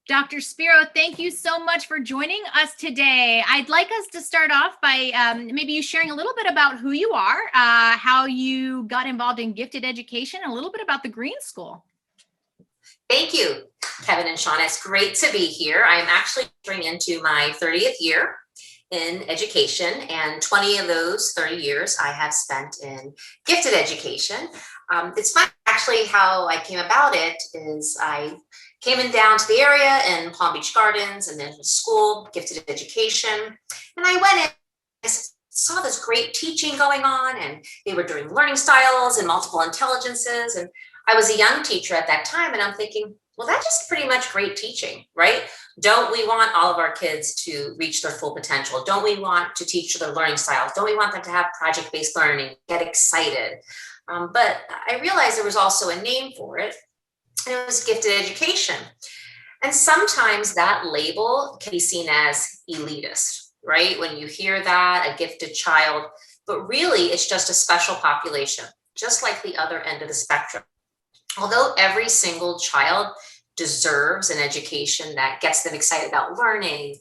Dr. Spirou, thank you so much for joining us today. I'd like us to start off by maybe you sharing a little bit about who you are, how you got involved in gifted education, and a little bit about the Greene School. Thank you, Kevin and Shauna. It's great to be here. I'm actually entering into my 30th year in education, and 20 of those 30 years I have spent in gifted education. It's fun, actually, how I came about it is I came in down to the area in Palm Beach Gardens and then to school, gifted education. And I went in, I saw this great teaching going on, and they were doing learning styles and multiple intelligences. And I was a young teacher at that time, and I'm thinking, well, that's just pretty much great teaching, right? Don't we want all of our kids to reach their full potential? Don't we want to teach their learning styles? Don't we want them to have project-based learning, get excited? But I realized there was also a name for it, and it was gifted education. And sometimes that label can be seen as elitist, right? When you hear that, a gifted child, but really it's just a special population, just like the other end of the spectrum. Although every single child deserves an education that gets them excited about learning,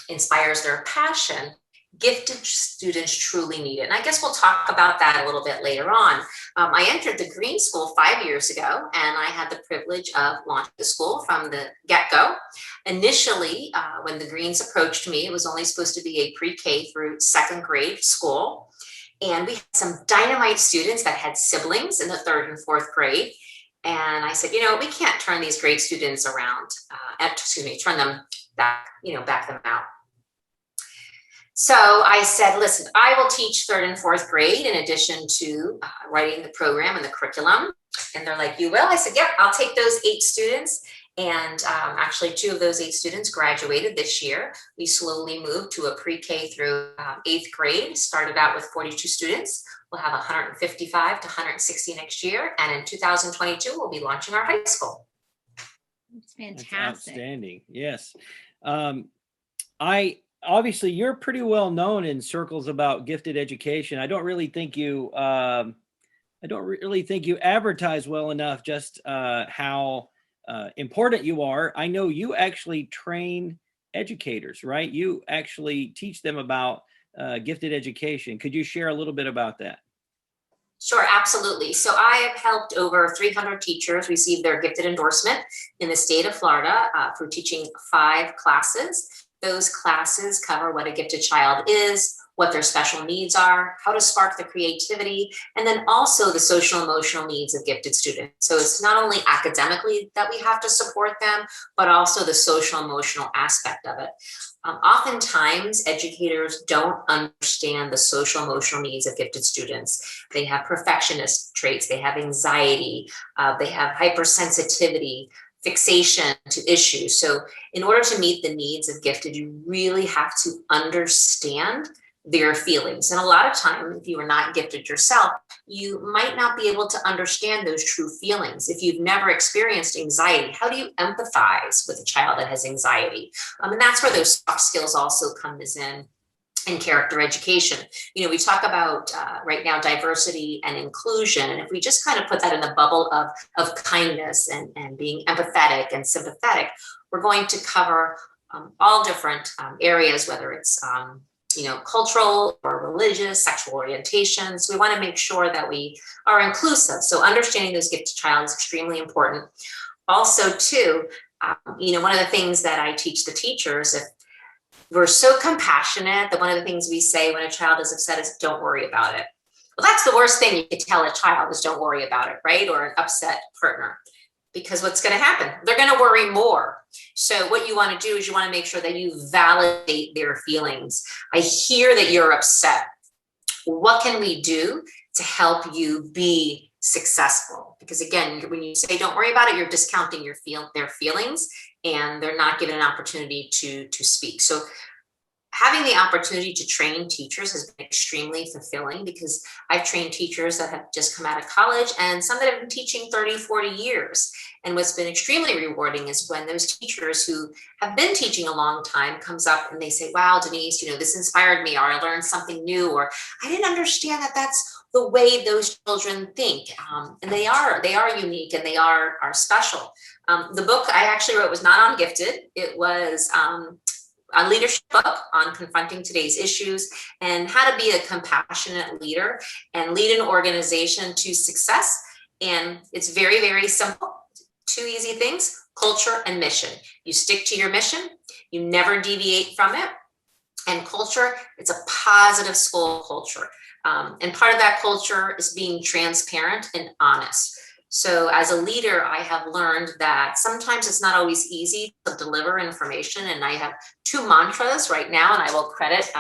inspires their passion, gifted students truly need it. And I guess we'll talk about that a little bit later on. I entered the Greene School 5 years ago, and I had the privilege of launching the school from the get-go. Initially, when the Greenes approached me, it was only supposed to be a pre-K through 2nd grade school. And we had some dynamite students that had siblings in the 3rd and 4th grade. And I said, we can't turn these great students around, turn them back, back them out. So I said, listen, I will teach 3rd and 4th grade in addition to writing the program and the curriculum. And they're like, you will? I said, yep, I'll take those 8 students. And actually 2 of those 8 students graduated this year. We slowly moved to a pre-K through 8th grade, started out with 42 students. We'll have 155 to 160 next year. And in 2022, we'll be launching our high school. That's fantastic. That's outstanding. Yes. Obviously, you're pretty well known in circles about gifted education. I don't really think you advertise well enough just how important you are. I know you actually train educators, right? You actually teach them about gifted education. Could you share a little bit about that? Sure, absolutely. So I have helped over 300 teachers receive their gifted endorsement in the state of Florida for teaching 5 classes. Those classes cover what a gifted child is, what their special needs are, how to spark the creativity, and then also the social emotional needs of gifted students. So it's not only academically that we have to support them, but also the social emotional aspect of it. Oftentimes, educators don't understand the social emotional needs of gifted students. They have perfectionist traits, they have anxiety, they have hypersensitivity, fixation to issues. So in order to meet the needs of gifted, you really have to understand their feelings. And a lot of time, if you are not gifted yourself, you might not be able to understand those true feelings. If you've never experienced anxiety, how do you empathize with a child that has anxiety? And that's where those soft skills also comes in character education. We talk about right now diversity and inclusion, and if we just kind of put that in the bubble of kindness and being empathetic and sympathetic, we're going to cover all different areas, whether it's cultural or religious, sexual orientation. So we want to make sure that we are inclusive. So understanding those gifted child is extremely important. Also, too, one of the things that I teach the teachers, if we're so compassionate that one of the things we say when a child is upset is, don't worry about it. Well, that's the worst thing you could tell a child is don't worry about it, right? Or an upset partner. Because what's going to happen? They're going to worry more. So what you want to do is you want to make sure that you validate their feelings. I hear that you're upset. What can we do to help you be successful? Because again, when you say don't worry about it, you're discounting their feelings, and they're not given an opportunity to speak. So having the opportunity to train teachers has been extremely fulfilling, because I've trained teachers that have just come out of college and some that have been teaching 30, 40 years. And what's been extremely rewarding is when those teachers who have been teaching a long time comes up and they say, wow, Denise, this inspired me, or I learned something new, or I didn't understand that that's the way those children think. And they are unique, and they are special. The book I actually wrote was not on gifted. It was a leadership book on confronting today's issues and how to be a compassionate leader and lead an organization to success. And it's very, very simple. 2 easy things: culture and mission. You stick to your mission, you never deviate from it. And culture, it's a positive school culture. And part of that culture is being transparent and honest. So as a leader, I have learned that sometimes it's not always easy to deliver information. And I have 2 mantras right now, and I will credit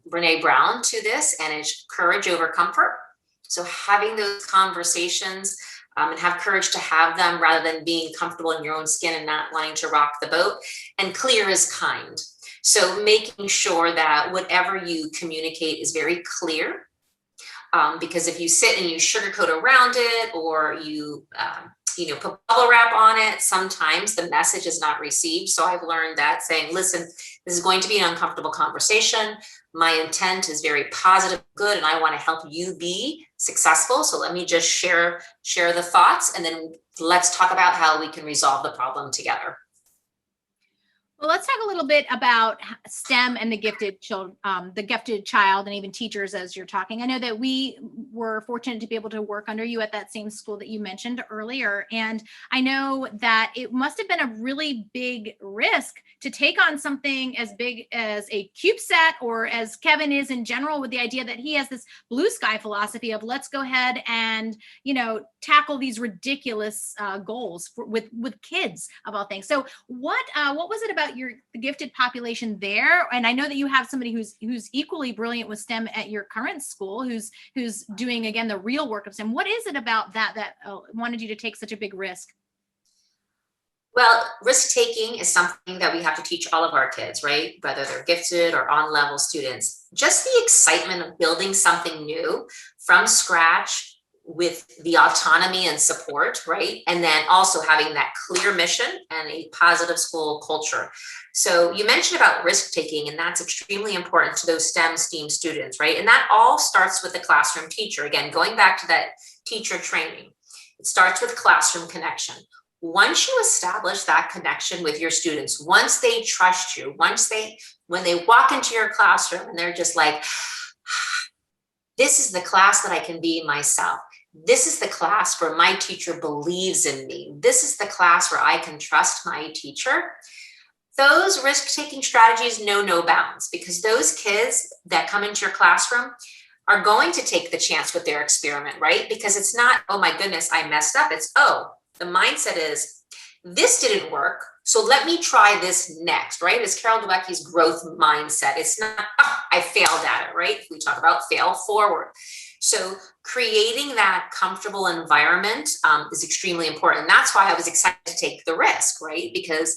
Brene Brown to this, and it's courage over comfort. So having those conversations and have courage to have them rather than being comfortable in your own skin and not wanting to rock the boat. And clear is kind. So making sure that whatever you communicate is very clear. Because if you sit and you sugarcoat around it, or you put bubble wrap on it, sometimes the message is not received. So I've learned that saying, listen, this is going to be an uncomfortable conversation. My intent is very positive, good, and I want to help you be successful. So let me just share the thoughts, and then let's talk about how we can resolve the problem together. Well, let's talk a little bit about STEM and the gifted child, and even teachers as you're talking. I know that we were fortunate to be able to work under you at that same school that you mentioned earlier. And I know that it must have been a really big risk to take on something as big as a CubeSat, or as Kevin is in general, with the idea that he has this blue sky philosophy of let's go ahead and, tackle these ridiculous goals with kids of all things. So what was it about the gifted population there? And I know that you have somebody who's equally brilliant with STEM at your current school, who's doing, again, the real work of STEM. What is it about that wanted you to take such a big risk? Well, risk taking is something that we have to teach all of our kids, right? Whether they're gifted or on-level students. Just the excitement of building something new from scratch with the autonomy and support, right? And then also having that clear mission and a positive school culture. So you mentioned about risk taking, and that's extremely important to those STEM students, right? And that all starts with the classroom teacher. Again, going back to that teacher training, it starts with classroom connection. Once you establish that connection with your students, once they trust you, when they walk into your classroom and they're just like, this is the class that I can be myself. This is the class where my teacher believes in me. This is the class where I can trust my teacher. Those risk-taking strategies know no bounds, because those kids that come into your classroom are going to take the chance with their experiment, right? Because it's not, oh my goodness, I messed up. It's, the mindset is, this didn't work, so let me try this next, right? It's Carol Dwecky's growth mindset. It's not, I failed at it, right? We talk about fail forward. So creating that comfortable environment is extremely important. That's why I was excited to take the risk, right? Because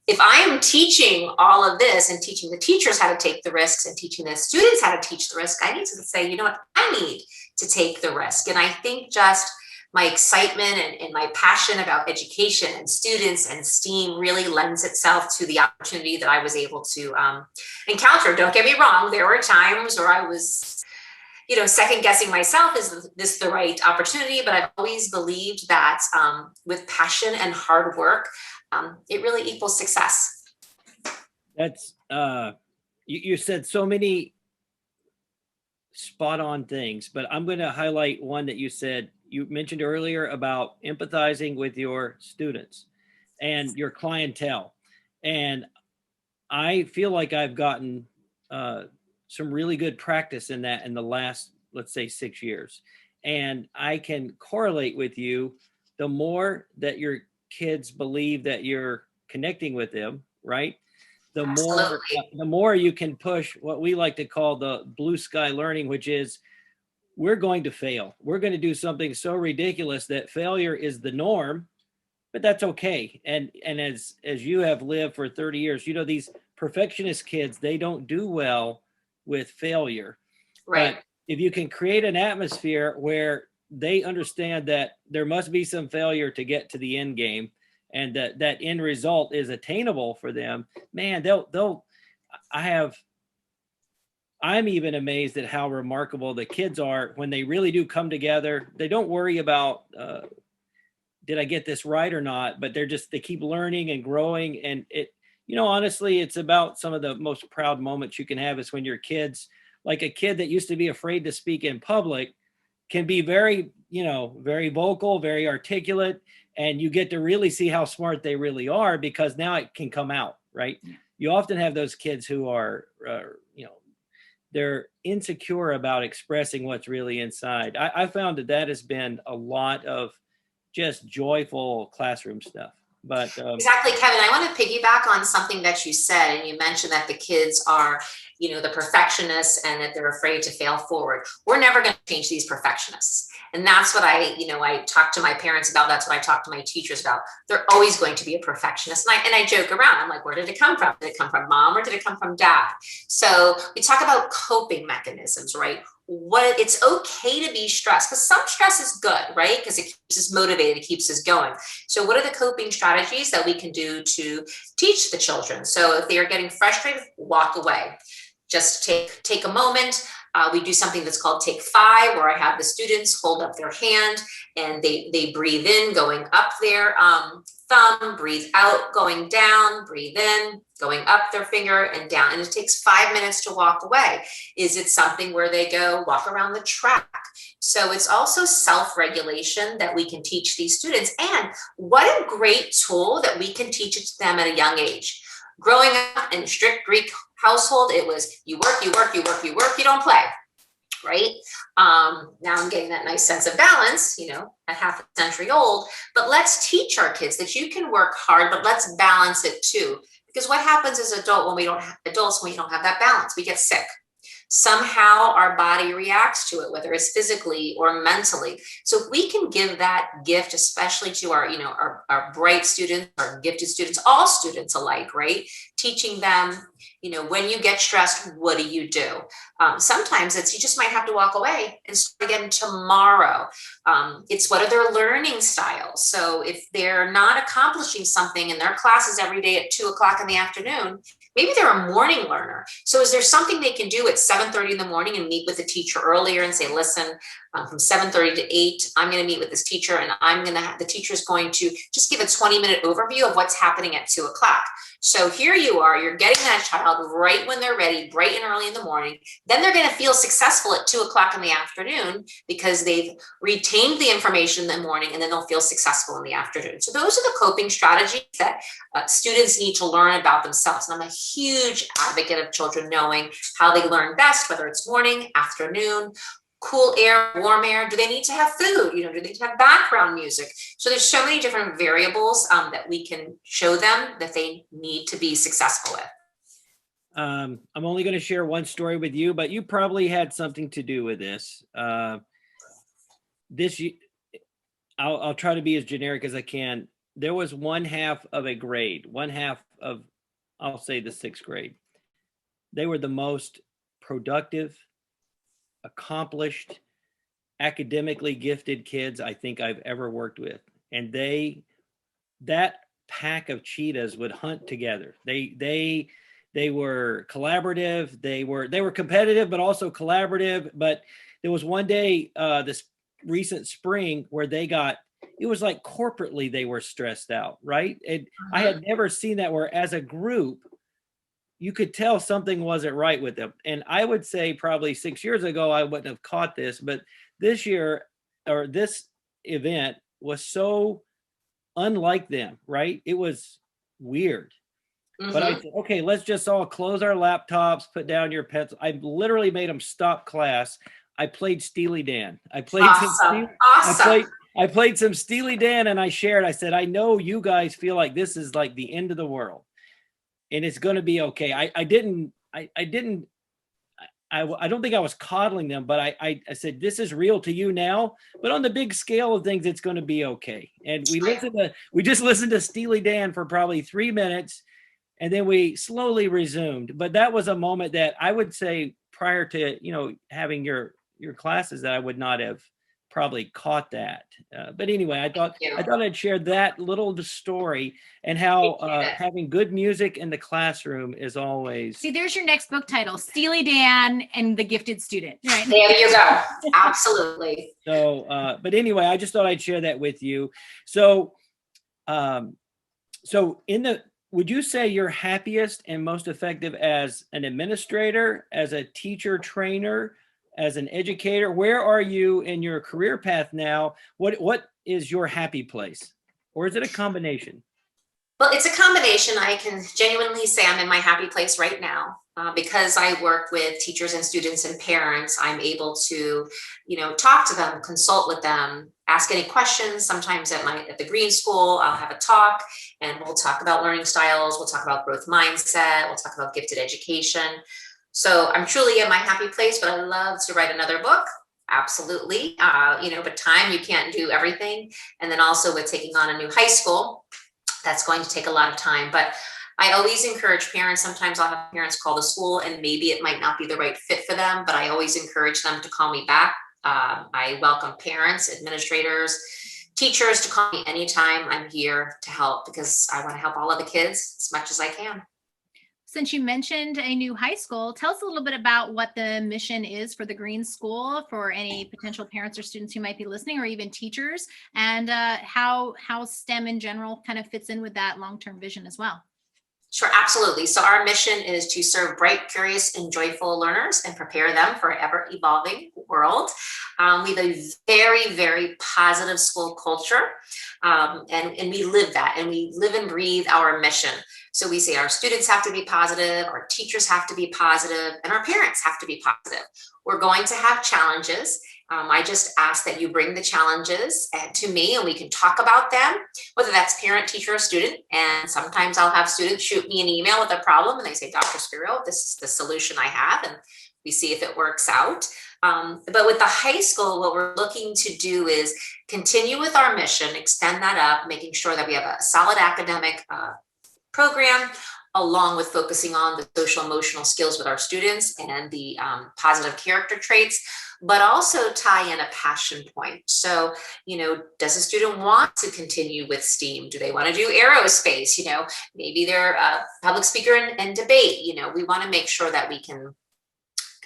if I am teaching all of this and teaching the teachers how to take the risks and teaching the students how to teach the risk, I need to say, you know what, I need to take the risk. And I think just my excitement and my passion about education and students and STEAM really lends itself to the opportunity that I was able to encounter. Don't get me wrong, there were times where I was second guessing myself, is this the right opportunity? But I've always believed that with passion and hard work, it really equals success. That's, you said so many spot on things, but I'm going to highlight one that you mentioned earlier about empathizing with your students and your clientele. And I feel like I've gotten some really good practice in that in the last, let's say, 6 years. And I can correlate with you. The more that your kids believe that you're connecting with them, right? The more you can push what we like to call the blue sky learning, which is, we're going to fail. We're going to do something so ridiculous that failure is the norm, but that's okay. And as you have lived for 30 years, these perfectionist kids, they don't do well with failure. Right. But if you can create an atmosphere where they understand that there must be some failure to get to the end game, and that end result is attainable for them, man, I have I'm even amazed at how remarkable the kids are when they really do come together. They don't worry about, did I get this right or not? But they keep learning and growing. And honestly, it's about some of the most proud moments you can have is when your kids, like a kid that used to be afraid to speak in public, can be very, very vocal, very articulate. And you get to really see how smart they really are because now it can come out, right? You often have those kids who are, they're insecure about expressing what's really inside. I found that has been a lot of just joyful classroom stuff. But exactly, Kevin, I want to piggyback on something that you said, and you mentioned that the kids are, the perfectionists and that they're afraid to fail forward. We're never going to change these perfectionists. And that's what I talk to my parents about. That's what I talk to my teachers about. They're always going to be a perfectionist. And I joke around. I'm like, where did it come from? Did it come from mom or did it come from dad? So we talk about coping mechanisms, right? It's okay to be stressed because some stress is good, right? Because it keeps us motivated, it keeps us going. So what are the coping strategies that we can do to teach the children? So if they are getting frustrated, walk away. Just take a moment. We do something that's called Take 5, where I have the students hold up their hand and they breathe in, going up their thumb, breathe out, going down, breathe in, going up their finger and down. And it takes 5 minutes to walk away. Is it something where they go walk around the track? So it's also self-regulation that we can teach these students. And what a great tool that we can teach it to them at a young age. Growing up in a strict Greek household, it was you work, you work, you work, you work, you don't play, right? Now I'm getting that nice sense of balance, at half a century old, but let's teach our kids that you can work hard, but let's balance it too. Because what happens as adults when we don't have that balance? We get sick. Somehow our body reacts to it, whether it's physically or mentally. So if we can give that gift, especially to our bright students, our gifted students, all students alike, right? Teaching them, when you get stressed, what do you do? Sometimes you just might have to walk away and start again tomorrow. It's what are their learning styles? So if they're not accomplishing something in their classes every day at 2:00 in the afternoon, maybe they're a morning learner. So is there something they can do at 7:30 in the morning and meet with the teacher earlier and say, listen, from 7:30 to 8, I'm going to meet with this teacher and the teacher's going to just give a 20-minute overview of what's happening at 2:00. So here you are, you're getting that child right when they're ready, bright and early in the morning. Then they're going to feel successful at 2:00 in the afternoon because they've retained the information in the morning, and then they'll feel successful in the afternoon. So those are the coping strategies that students need to learn about themselves. And I'm a huge advocate of children knowing how they learn best, whether it's morning, afternoon, cool air, warm air. Do they need to have food? Do they need to have background music? So there's so many different variables that we can show them that they need to be successful with. I'm only going to share one story with you, but you probably had something to do with this. I'll try to be as generic as I can. There was one half of a grade, one half of, I'll say the 6th grade. They were the most productive, accomplished, academically gifted kids I think I've ever worked with. And that pack of cheetahs would hunt together. They were collaborative. They were competitive, but also collaborative. But there was one day, this recent spring, where it was like corporately they were stressed out, right? And I had never seen that, where as a group, you could tell something wasn't right with them. And I would say probably 6 years ago, I wouldn't have caught this, but this year, or this event, was so unlike them, right? It was weird. But I said, okay, let's just all close our laptops, put down your pencil. I literally made them stop class. I played Steely Dan. I played some Steely Dan, and I said, I know you guys feel like this is like the end of the world, and it's going to be okay. I don't think I was coddling them, but I said, this is real to you now, but on the big scale of things, it's going to be okay. And we just listened to Steely Dan for probably 3 minutes, and then we slowly resumed. But that was a moment that I would say, prior to, having your classes, that I would not have probably caught that. But anyway, I thought I'd share that little story and how having good music in the classroom is always. See, there's your next book title, Steely Dan and the Gifted Student. Right? There you go. Absolutely. So, but anyway, I just thought I'd share that with you. So, would you say you're happiest and most effective as an administrator, as a teacher trainer, as an educator? Where are you in your career path now? What is your happy place? Or is it a combination? Well, it's a combination. I can genuinely say I'm in my happy place right now. Because I work with teachers and students and parents, I'm able to, talk to them, consult with them, ask any questions. Sometimes at the Greene School, I'll have a talk and we'll talk about learning styles. We'll talk about growth mindset. We'll talk about gifted education. So I'm truly in my happy place, but I love to write another book. Absolutely. But time, you can't do everything. And then also with taking on a new high school, that's going to take a lot of time. But I always encourage parents. Sometimes I'll have parents call the school and maybe it might not be the right fit for them, but I always encourage them to call me back. I welcome parents, administrators, teachers to call me anytime. I'm here to help because I want to help all of the kids as much as I can. Since you mentioned a new high school, tell us a little bit about what the mission is for the Greene School for any potential parents or students who might be listening, or even teachers, and how STEM in general kind of fits in with that long-term vision as well. Sure, absolutely. So our mission is to serve bright, curious, and joyful learners and prepare them for an ever-evolving world. We have a very, very positive school culture, and we live that, and we live and breathe our mission. So we say our students have to be positive, our teachers have to be positive, and our parents have to be positive. We're going to have challenges. I just ask that you bring the challenges to me and we can talk about them, whether that's parent, teacher, or student. And sometimes I'll have students shoot me an email with a problem and they say, Dr. Spirou, this is the solution I have. And we see if it works out. But with the high school, what we're looking to do is continue with our mission, extend that up, making sure that we have a solid academic program, along with focusing on the social emotional skills with our students and the positive character traits, but also tie in a passion point. So, does a student want to continue with STEAM? Do they want to do aerospace? Maybe they're a public speaker and debate. We want to make sure that we can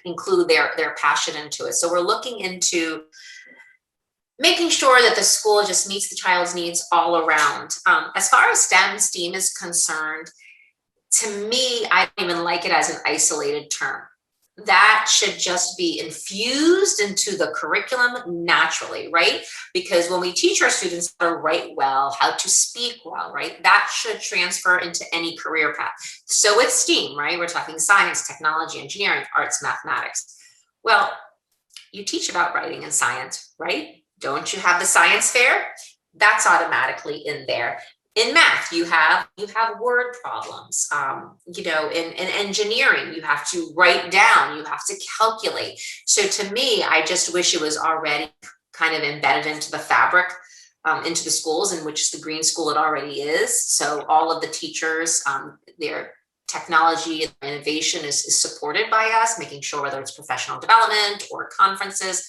include their passion into it. So we're looking into making sure that the school just meets the child's needs all around. As far as STEAM is concerned, to me, I don't even like it as an isolated term. That should just be infused into the curriculum naturally, right? Because when we teach our students how to write well, how to speak well, right, that should transfer into any career path. So with STEAM, right, we're talking science, technology, engineering, arts, mathematics. Well, you teach about writing and science, right? Don't you have the science fair? That's automatically in there. In math, you have word problems. In engineering, you have to write down, you have to calculate. So to me, I just wish it was already kind of embedded into the fabric, into the schools, in which the Greene School it already is. So all of the teachers, their technology and innovation is supported by us, making sure whether it's professional development or conferences.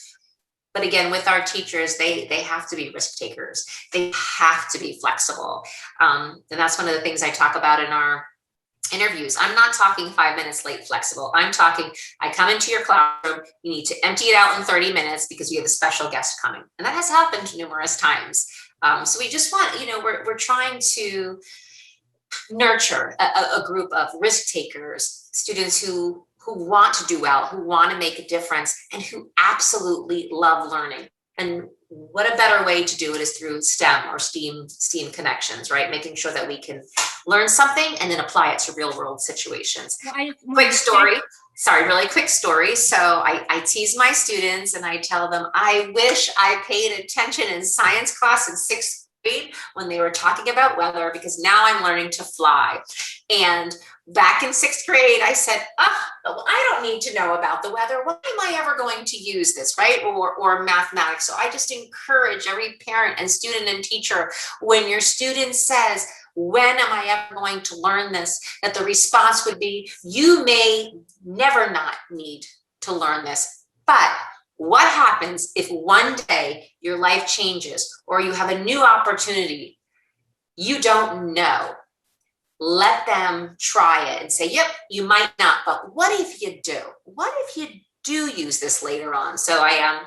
But again, with our teachers, they have to be risk takers. They have to be flexible. And that's one of the things I talk about in our interviews. I'm not talking 5 minutes late flexible. I'm talking, I come into your classroom, you need to empty it out in 30 minutes because we have a special guest coming. And that has happened numerous times. So we just want, we're trying to nurture a group of risk takers, students who want to do well, who want to make a difference, and who absolutely love learning. And what a better way to do it is through STEM or STEAM connections, right? Making sure that we can learn something and then apply it to real world situations. Well, really quick story. So I tease my students and I tell them, I wish I paid attention in science class in 6th grade when they were talking about weather, because now I'm learning to fly. And back in 6th grade, I said, I don't need to know about the weather. Why am I ever going to use this, right? Or mathematics. So I just encourage every parent and student and teacher, when your student says, when am I ever going to learn this? That the response would be, you may never not need to learn this, but What happens if one day your life changes or you have a new opportunity? You don't know. Let them try it and say, yep, you might not, but what if you do? What if you do use this later on? So I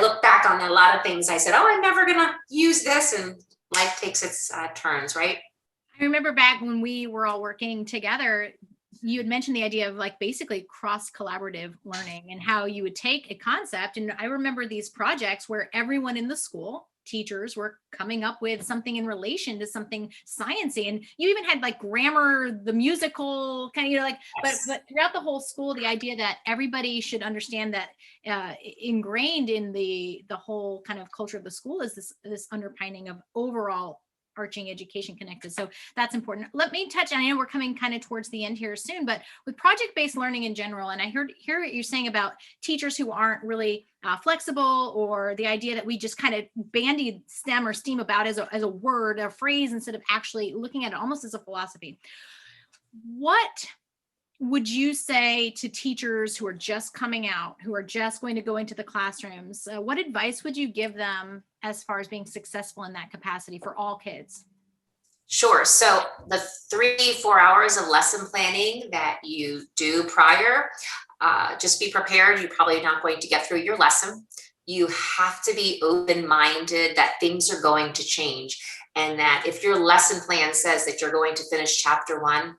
look back on a lot of things. I said, oh, I'm never going to use this, and life takes its turns, right? I remember back when we were all working together, you had mentioned the idea of like basically cross collaborative learning and how you would take a concept. And I remember these projects where everyone in the school, teachers, were coming up with something in relation to something sciencey. And you even had like grammar, the musical kind of, you know, like, Yes. but throughout the whole school, the idea that everybody should understand that ingrained in the whole kind of culture of the school is this underpinning of overall arching education connected. So that's important. Let me touch on, I know we're coming kind of towards the end here soon, but with project-based learning in general, and I hear what you're saying about teachers who aren't really flexible, or the idea that we just kind of bandied STEM or STEAM about as a word, a phrase, instead of actually looking at it almost as a philosophy. What would you say to teachers who are just coming out, who are just going to go into the classrooms? What advice would you give them as far as being successful in that capacity for all kids? Sure. So the 3-4 hours of lesson planning that you do prior, just be prepared. You're probably not going to get through your lesson. You have to be open-minded that things are going to change, and that if your lesson plan says that you're going to finish chapter 1,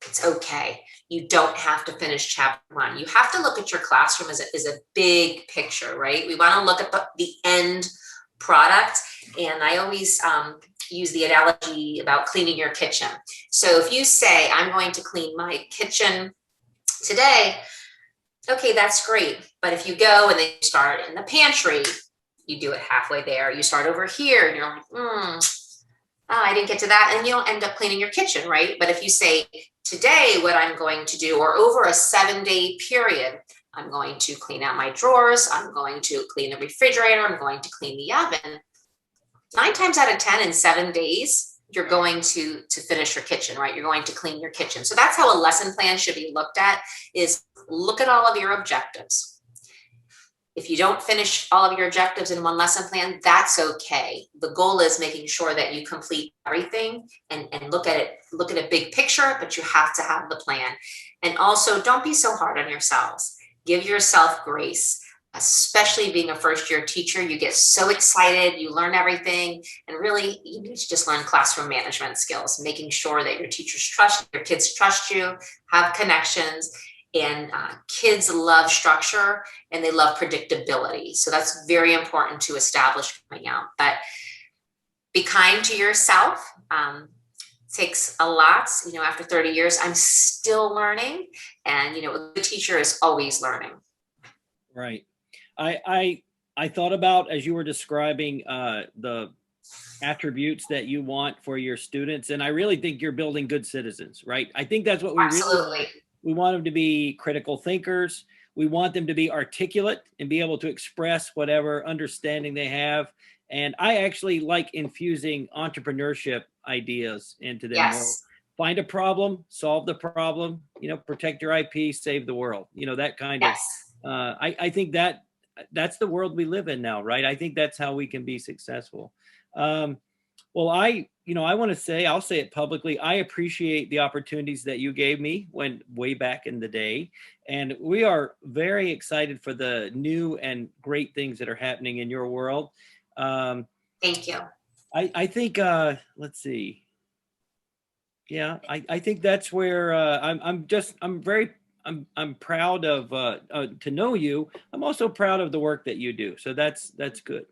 it's okay. You don't have to finish chapter 1. You have to look at your classroom as a big picture, right? We want to look at the end product. And I always use the analogy about cleaning your kitchen. So if you say, I'm going to clean my kitchen today, okay, that's great. But if you go and then you start in the pantry, you do it halfway there. You start over here and you're like, oh, I didn't get to that. And you don't end up cleaning your kitchen, right? But if you say, today, what I'm going to do, or over a 7-day period, I'm going to clean out my drawers, I'm going to clean the refrigerator, I'm going to clean the oven. 9 times out of 10 in 7 days, you're going to finish your kitchen, right? You're going to clean your kitchen. So that's how a lesson plan should be looked at, is look at all of your objectives. If you don't finish all of your objectives in one lesson plan, that's okay. The goal is making sure that you complete everything and look at a big picture, but you have to have the plan. And also, don't be so hard on yourselves. Give yourself grace, especially being a first-year teacher. You get so excited, you learn everything, and really you need to just learn classroom management skills, making sure that your teachers trust, your kids trust you, have connections. And kids love structure and they love predictability. So that's very important to establish coming out. But be kind to yourself. Takes a lot. You know, after 30 years, I'm still learning. And, you know, a good teacher is always learning. Right. I thought about, as you were describing the attributes that you want for your students, and I really think you're building good citizens, right? I think that's what we Absolutely. really we want them to be critical thinkers. We want them to be articulate and be able to express whatever understanding they have. And I actually like infusing entrepreneurship ideas into them. Yes. Find a problem, solve the problem, you know, protect your IP, save the world, you know, that kind Yes. of, I think that's the world we live in now, right? I think that's how we can be successful. Well, I want to say, I'll say it publicly, I appreciate the opportunities that you gave me way back in the day. And we are very excited for the new and great things that are happening in your world. Thank you. I think, let's see. Yeah, I think that's where I'm proud of to know you. I'm also proud of the work that you do. So that's good.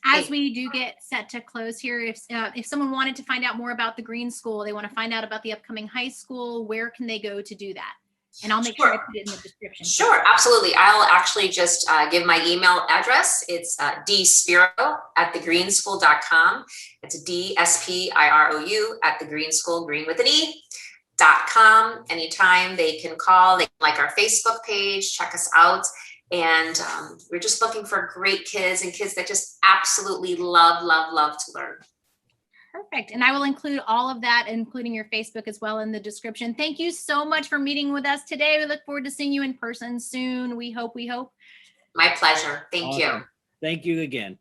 As we do get set to close here, if someone wanted to find out more about the Greene School, they want to find out about the upcoming high school, where can they go to do that? And I'll make sure I put it in the description. Sure, absolutely. I'll actually just give my email address. It's dspirou@thegreenschool.com. It's DSPIROU @thegreenschool, Green with an E.com. Anytime they can call, they can like our Facebook page, check us out. And we're just looking for great kids and kids that just absolutely love to learn. Perfect. And I will include all of that, including your Facebook as well, in the description. Thank you so much for meeting with us today. We look forward to seeing you in person soon. We hope. My pleasure. Thank you. Awesome. Thank you again.